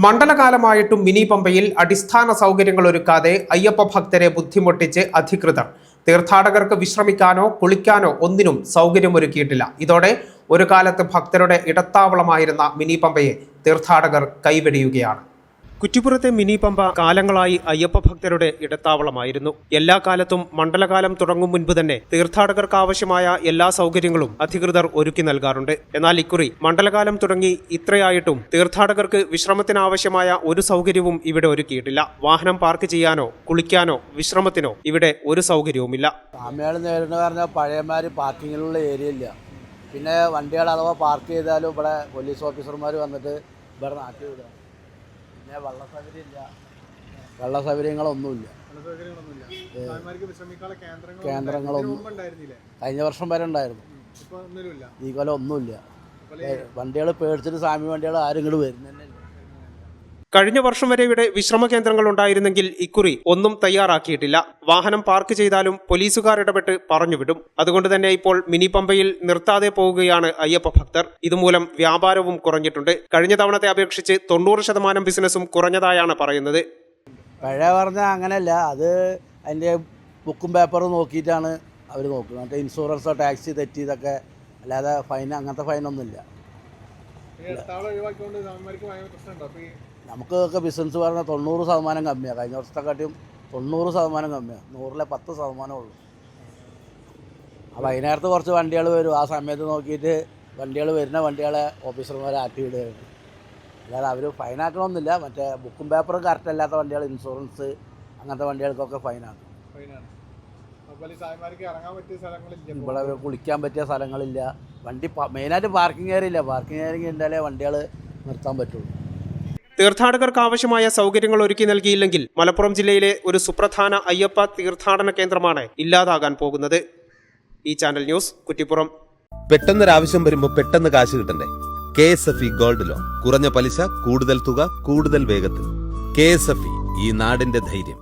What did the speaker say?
മണ്ഡലകാലമായിട്ടും mini പമ്പയിൽ അടിസ്ഥാന സൗകര്യങ്ങൾ ഒരുക്കാതെ അയ്യപ്പ ഭക്തരെ ബുദ്ധിമുട്ടിച്ച് അധികൃതർ. തീർത്ഥാടകർക്ക് വിശ്രമിക്കാനോ കുളിക്കാനോ ഒന്നിനും സൗകര്യമൊരുക്കിയിട്ടില്ല. ഇതോടെ ഒരു കാലത്ത് ഭക്തരുടെ ഇടത്താവളമായിരുന്ന മിനി പമ്പയെ തീർത്ഥാടകർ കൈവെടിയുകയാണ്. കുറ്റിപ്പുറത്തെ മിനി പമ്പ കാലങ്ങളായി അയ്യപ്പ ഭക്തരുടെ ഇടത്താവളമായിരുന്നു. എല്ലാ കാലത്തും മണ്ഡലകാലം തുടങ്ങും മുൻപ് തന്നെ തീർത്ഥാടകർക്ക് ആവശ്യമായ എല്ലാ സൗകര്യങ്ങളും അധികൃതർ ഒരുക്കി നൽകാറുണ്ട്. എന്നാൽ ഇക്കുറി മണ്ഡലകാലം തുടങ്ങി ഇത്രയായിട്ടും തീർത്ഥാടകർക്ക് വിശ്രമത്തിനാവശ്യമായ ഒരു സൗകര്യവും ഇവിടെ ഒരുക്കിയിട്ടില്ല. വാഹനം പാർക്ക് ചെയ്യാനോ കുളിക്കാനോ വിശ്രമത്തിനോ ഇവിടെ ഒരു സൗകര്യവുമില്ല. പഴയമാര് പാർക്കിങ്ങിലുള്ള ഏരിയ ഇല്ല. പിന്നെ വണ്ടികൾ അഥവാ പാർക്ക് ചെയ്താലും ഇവിടെ പോലീസ് ഓഫീസർമാർ വന്നിട്ട് ഇവിടെ നാട്ടിൽ വിടുക. പിന്നെ വെള്ള സൗകര്യങ്ങളൊന്നുമില്ല. കേന്ദ്രങ്ങളൊന്നും കഴിഞ്ഞ വർഷം വരെ ഉണ്ടായിരുന്നു. ഈ കൊല്ലം ഒന്നുമില്ല. വണ്ടികൾ പേടിച്ചിട്ട് സ്വാമി വണ്ടികൾ ആരും ഇങ്ങോട്ട് വരുന്നില്ല. കഴിഞ്ഞ വർഷം വരെ ഇവിടെ വിശ്രമ കേന്ദ്രങ്ങൾ ഉണ്ടായിരുന്നെങ്കിൽ ഇക്കുറി ഒന്നും തയ്യാറാക്കിയിട്ടില്ല. വാഹനം പാർക്ക് ചെയ്താലും പോലീസുകാർ ഇടപെട്ട് പറഞ്ഞുവിടും. അതുകൊണ്ട് തന്നെ ഇപ്പോൾ മിനി പമ്പയിൽ നിർത്താതെ പോവുകയാണ് അയ്യപ്പ ഭക്തർ. ഇതുമൂലം വ്യാപാരവും കുറഞ്ഞിട്ടുണ്ട്. കഴിഞ്ഞ തവണത്തെ അപേക്ഷിച്ച് 90% ബിസിനസ്സും കുറഞ്ഞതായാണ് പറയുന്നത്. പഴയ പറഞ്ഞാൽ അങ്ങനെയല്ല, അത് അതിൻ്റെ ബുക്കും പേപ്പറും നോക്കിയിട്ടാണ് അവർ നോക്കുന്നത്. മറ്റേ ഇൻഷുറൻസോ ടാക്സി തെറ്റിയതൊക്കെ, അല്ലാതെ ഫൈൻ അങ്ങനത്തെ ഫൈനൊന്നുമില്ല. നമുക്കൊക്കെ ബിസിനസ് പറഞ്ഞാൽ 90% കമ്മിയാണ്. കഴിഞ്ഞ വർഷത്തെക്കാട്ടിയും 90% കമ്മിയാണ്. 100-ലെ 10% ഉള്ളൂ. അപ്പോൾ അതിനകത്ത് കുറച്ച് വണ്ടികൾ വരും. ആ സമയത്ത് നോക്കിയിട്ട് വണ്ടികൾ വരുന്ന വണ്ടികളെ ഓഫീസർമാരെ ആക്കി വിടുകയാണ്. അല്ലാതെ അവർ ഫൈനാക്കണമെന്നില്ല. മറ്റേ ബുക്കും പേപ്പറും കറക്റ്റ് അല്ലാത്ത വണ്ടികൾ, ഇൻഷുറൻസ് അങ്ങനത്തെ വണ്ടികൾക്കൊക്കെ ഫൈനാക്കും. ഇവിടെ കുളിക്കാൻ പറ്റിയ സ്ഥലങ്ങളില്ല. വണ്ടി മെയിനായിട്ട് പാർക്കിംഗ് ഏരിയ ഇല്ല. പാർക്കിംഗ് ഏരിയ ഉണ്ടാലേ വണ്ടികൾ നിർത്താൻ പറ്റുള്ളൂ. തീർത്ഥാടകർക്ക് ആവശ്യമായ സൗകര്യങ്ങൾ ഒരുക്കി നൽകിയില്ലെങ്കിൽ മലപ്പുറം ജില്ലയിലെ ഒരു സുപ്രധാന അയ്യപ്പ തീർത്ഥാടന കേന്ദ്രമാണ് ഇല്ലാതാകാൻ പോകുന്നത്. ഈ ചാനൽ ന്യൂസ്, കുറ്റിപ്പുറം. പെട്ടെന്നൊരാവശ്യം വരുമ്പോൾ പെട്ടെന്ന് കാശ് കിട്ടണ്ടേ? KSFE gold loan. കുറഞ്ഞ പലിശ, കൂടുതൽ തുക, കൂടുതൽ വേഗത്തിൽ. KSFE, ഈ നാടിന്റെ ധൈര്യം.